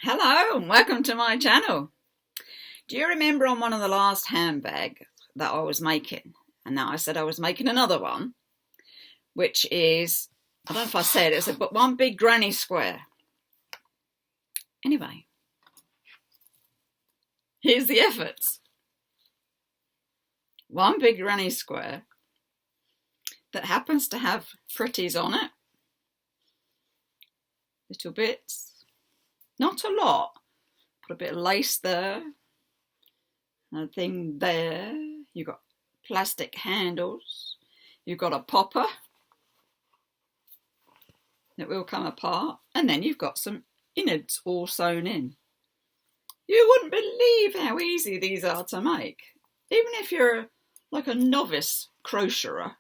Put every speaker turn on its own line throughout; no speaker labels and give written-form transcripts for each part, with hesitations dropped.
Hello and welcome to my channel. Do you remember on one of the last handbags that I was making, and now I said I was making another one, which is, I don't know if I said it, but one big granny square. Anyway, here's the efforts. One big granny square that happens to have pretties on it, little bits, not a lot. Put a bit of lace there, a thing there. You've got plastic handles. You've got a popper that will come apart, and then you've got some innards all sewn in. You wouldn't believe how easy these are to make, even if you're like a novice crocheter.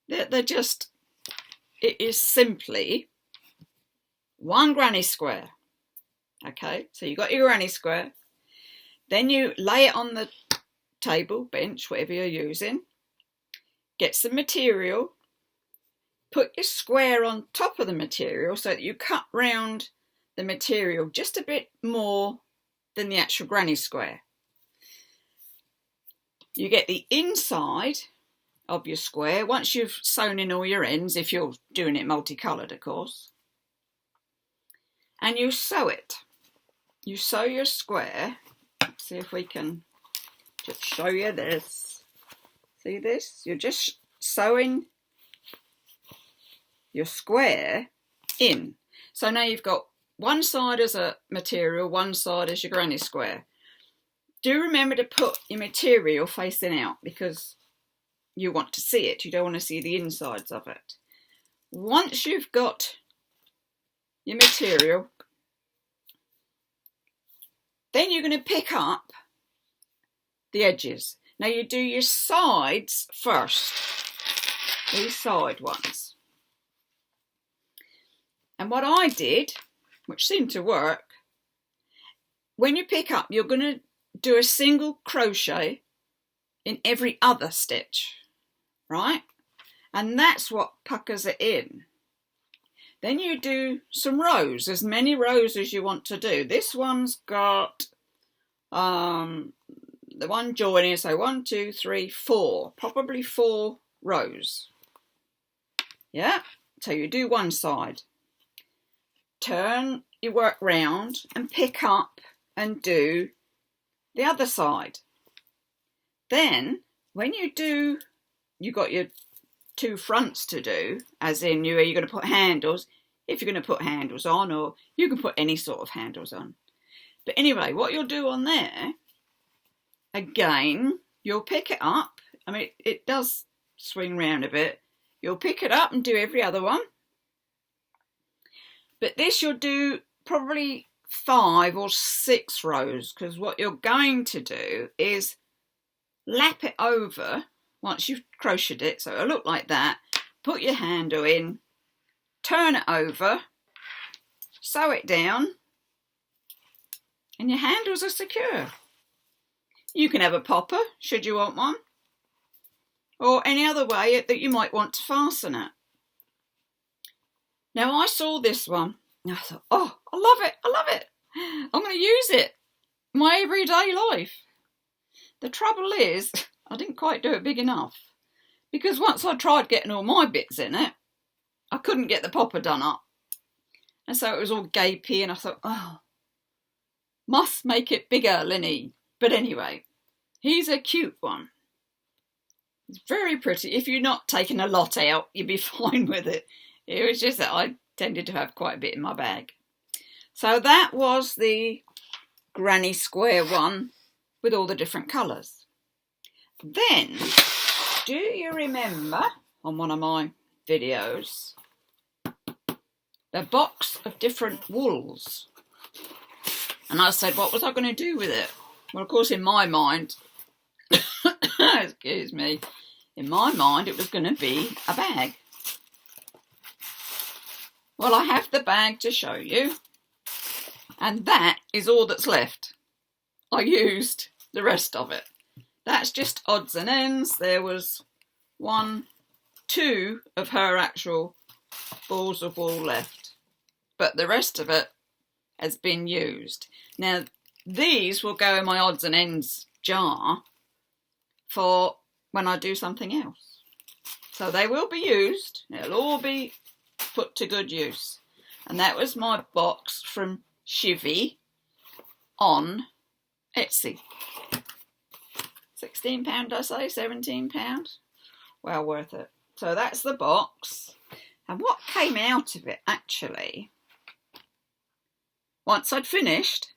They're just, it is simply one granny square. Okay, so you got your granny square, then you lay it on the table, bench, whatever you're using, get some material, put your square on top of the material so that you cut round the material just a bit more than the actual granny square. You get the inside of your square once you've sewn in all your ends, if you're doing it multicoloured, of course, and you sew it. You sew your square. Let's see if we can just show you this. See this? You're just sewing your square in. So now you've got one side as a material, one side as your granny square. Do remember to put your material facing out because you want to see it. You don't want to see the insides of it. Once you've got your material, then you're going to pick up the edges. Now you do your sides first, these side ones. And what I did, which seemed to work, when you pick up, you're going to do a single crochet in every other stitch, right? And that's what puckers it in. Then you do some rows, as many rows as you want to do. This one's got the one joining, so 1, 2, 3, 4, probably 4 rows. Yeah, so you do one side. Turn your work round and pick up and do the other side. Then, when you do, you've got your 2 fronts to do, as in you're going to put handles, if you're going to put handles on, or you can put any sort of handles on. But anyway, what you'll do on there, again, you'll pick it up. I mean, it does swing round a bit. You'll pick it up and do every other one. But this you'll do probably 5 or 6 rows, because what you're going to do is lap it over once you've crocheted it, so it'll look like that. Put your handle in, turn it over, sew it down, and your handles are secure. You can have a popper, should you want one, or any other way that you might want to fasten it. Now, I saw this one, and I thought, oh, I love it, I love it. I'm going to use it in my everyday life. The trouble is, I didn't quite do it big enough, because once I tried getting all my bits in it, I couldn't get the popper done up. And so it was all gapey, and I thought, oh, must make it bigger, Linny. But anyway, he's a cute one. It's very pretty. If you're not taking a lot out, you'd be fine with it. It was just that I tended to have quite a bit in my bag. So that was the granny square one with all the different colours. Then, do you remember on one of my videos, the box of different wools? And I said, what was I going to do with it? Well, of course, in my mind, excuse me, in my mind, it was going to be a bag. Well, I have the bag to show you, and that is all that's left. I used the rest of it. That's just odds and ends. There was 1, 2 of her actual balls of wool left. but the rest of it has been used. Now, these will go in my odds and ends jar for when I do something else. So they will be used. It'll all be put to good use. And that was my box from Chivy on Etsy. £16, I say, £17. Well worth it. So that's the box. And what came out of it, actually, once I'd finished,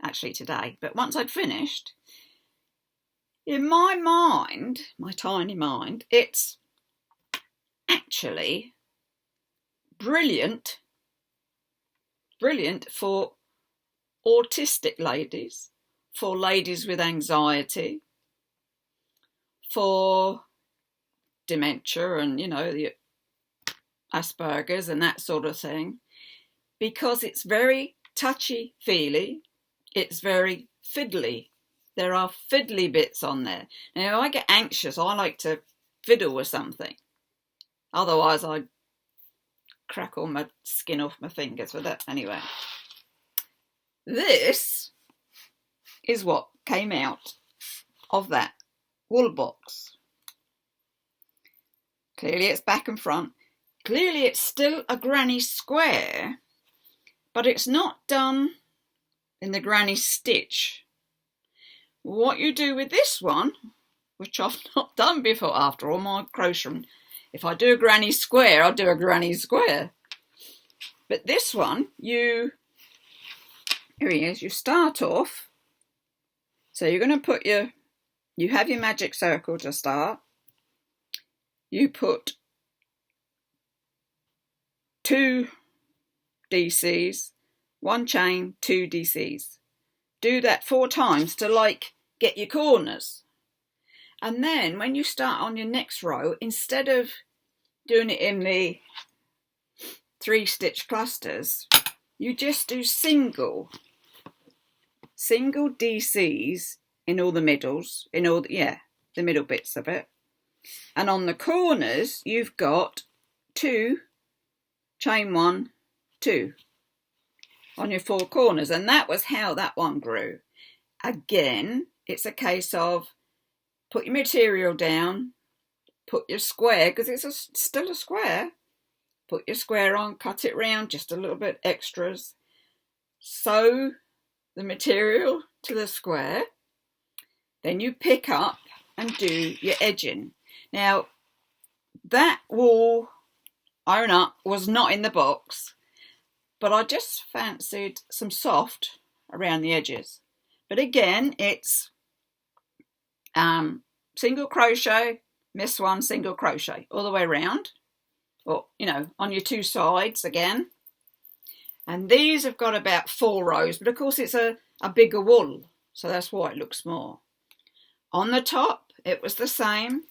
actually today, but once I'd finished, in my mind, my tiny mind, it's actually brilliant for autistic ladies, for ladies with anxiety, for dementia and, you know, the Asperger's and that sort of thing, because it's very touchy-feely, it's very fiddly. There are fiddly bits on there. Now, if I get anxious, I like to fiddle with something. Otherwise, I'd crack all my skin off my fingers with it. Anyway, this is what came out of that wool box. Clearly it's back and front. Clearly it's still a granny square, but it's not done in the granny stitch. What you do with this one, which I've not done before after all my crochet, if I do a granny square, I'll do a granny square. But this one, here he is, you start off, so you're going to put you have your magic circle to start. You put 2 DCs, 1 chain, 2 DCs. Do that 4 times to get your corners. And then when you start on your next row, instead of doing it in the 3 stitch clusters, you just do single DCs in all the middles, the middle bits of it. And on the corners, you've got 2, chain 1, 2 on your 4 corners. And that was how that one grew. Again, it's a case of put your material down, put your square, because it's still a square. Put your square on, cut it round, just a little bit extras. Sew the material to the square. Then you pick up and do your edging. Now, that wool, own up, was not in the box, but I just fancied some soft around the edges. But again, it's single crochet, miss 1, single crochet all the way around, or on your 2 sides again. And these have got about 4 rows, but of course it's a bigger wool, so that's why it looks more. On the top it was the same,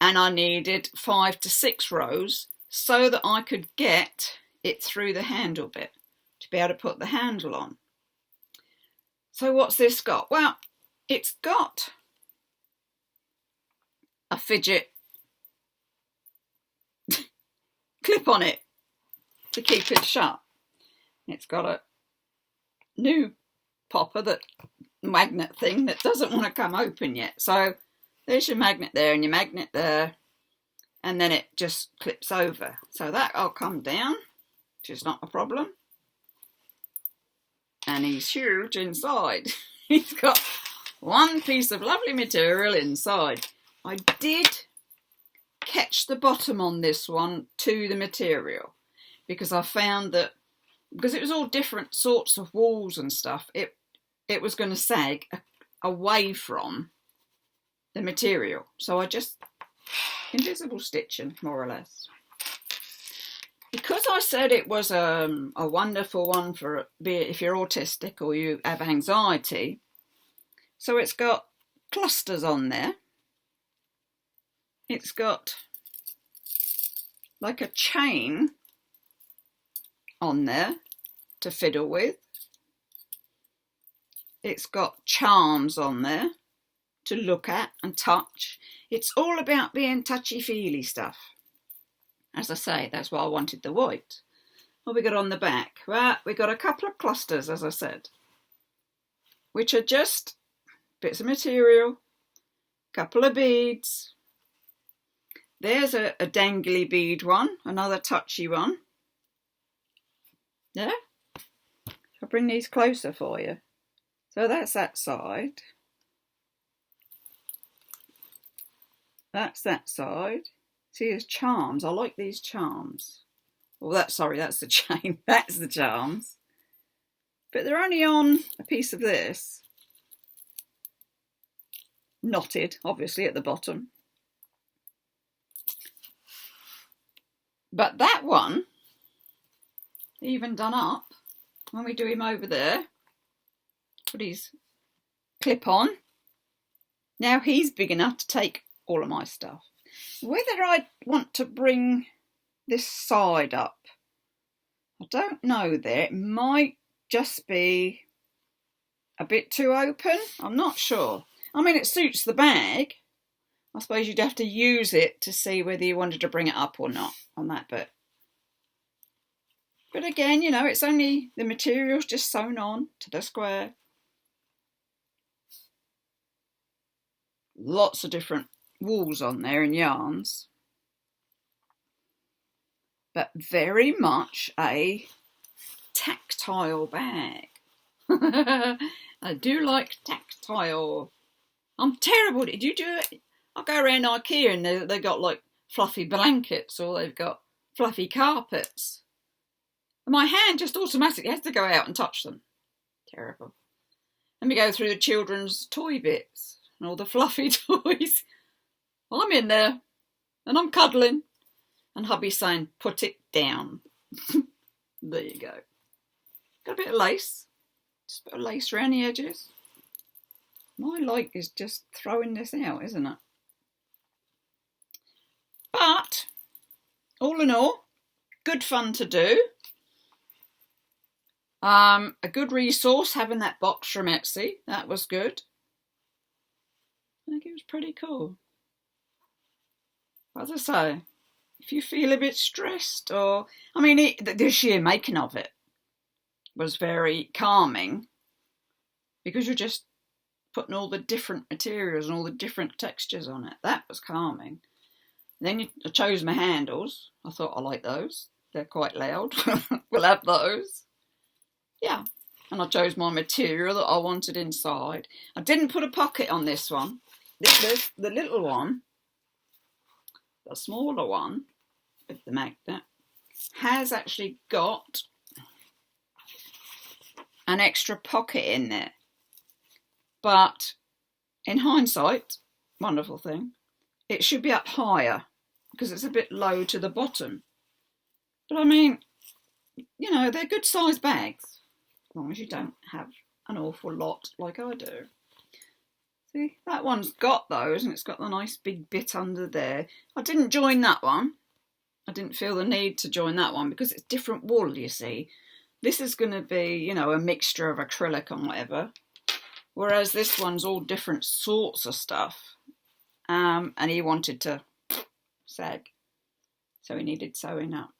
and I needed 5 to 6 rows so that I could get it through the handle bit to be able to put the handle on. So what's this got? Well, it's got a fidget clip on it to keep it shut. It's got a new popper, magnet thing that doesn't want to come open yet. So there's your magnet there and your magnet there, and then it just clips over. So that'll come down, which is not a problem. And he's huge inside. He's got one piece of lovely material inside. I did catch the bottom on this one to the material, because I found that, because it was all different sorts of wools and stuff, it was going to sag away from the material. So I just invisible stitching, more or less. Because I said it was a wonderful one for, be it if you're autistic or you have anxiety, so it's got clusters on there. It's got like a chain on there to fiddle with. It's got charms on there to look at and touch. It's all about being touchy-feely stuff. As I say, that's why I wanted the white. What we got on the back? Well, we got a couple of clusters, as I said, which are just bits of material, couple of beads. There's a dangly bead one, another touchy one. Yeah? I'll bring these closer for you. So that's that side. That's that side. See, there's charms. I like these charms. Well, that's the chain. That's the charms. But they're only on a piece of this. Knotted, obviously, at the bottom. But that one, even done up, when we do him over there, put his clip on. Now he's big enough to take all of my stuff. Whether I want to bring this side up, I don't know there. It might just be a bit too open. I'm not sure. I mean, it suits the bag. I suppose you'd have to use it to see whether you wanted to bring it up or not on that bit. But again, you know, it's only the material's just sewn on to the square. Lots of different wools on there and yarns. But very much a tactile bag. I do like tactile. I'm terrible. Did you do it? I go around IKEA and they've got like fluffy blankets or they've got fluffy carpets. And my hand just automatically has to go out and touch them. Terrible. Let me go through the children's toy bits and all the fluffy toys. Well, I'm in there and I'm cuddling. And hubby's saying, put it down. There you go. Got a bit of lace. Just put a lace around the edges. My like is just throwing this out, isn't it? But, all in all, good fun to do. A good resource, having that box from Etsy. That was good. I think it was pretty cool. As I say, if you feel a bit stressed or... I mean, the sheer making of it was very calming because you're just putting all the different materials and all the different textures on it. That was calming. Then I chose my handles. I thought I like those. They're quite loud. We'll have those. Yeah. And I chose my material that I wanted inside. I didn't put a pocket on this one. The little one, the smaller one, with the magnet, has actually got an extra pocket in there. But in hindsight, wonderful thing, it should be up higher because it's a bit low to the bottom. But I mean, you know, they're good sized bags as long as you don't have an awful lot like I do. See, that one's got those and it's got the nice big bit under there. I didn't join that one. I didn't feel the need to join that one because it's different wool, you see. This is going to be, you know, a mixture of acrylic and whatever. Whereas this one's all different sorts of stuff. And he wanted to sag. So he needed sewing up.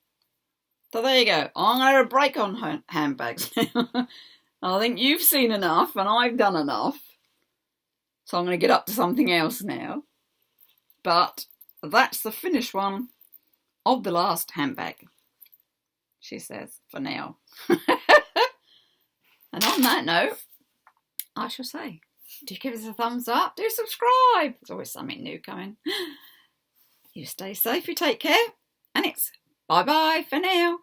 So there you go. I'm going to break on handbags now. I think you've seen enough and I've done enough. So I'm going to get up to something else now. But that's the finished one of the last handbag, she says, for now. And on that note, I shall say, do give us a thumbs up, do subscribe. There's always something new coming. You stay safe, you take care, and it's bye-bye for now.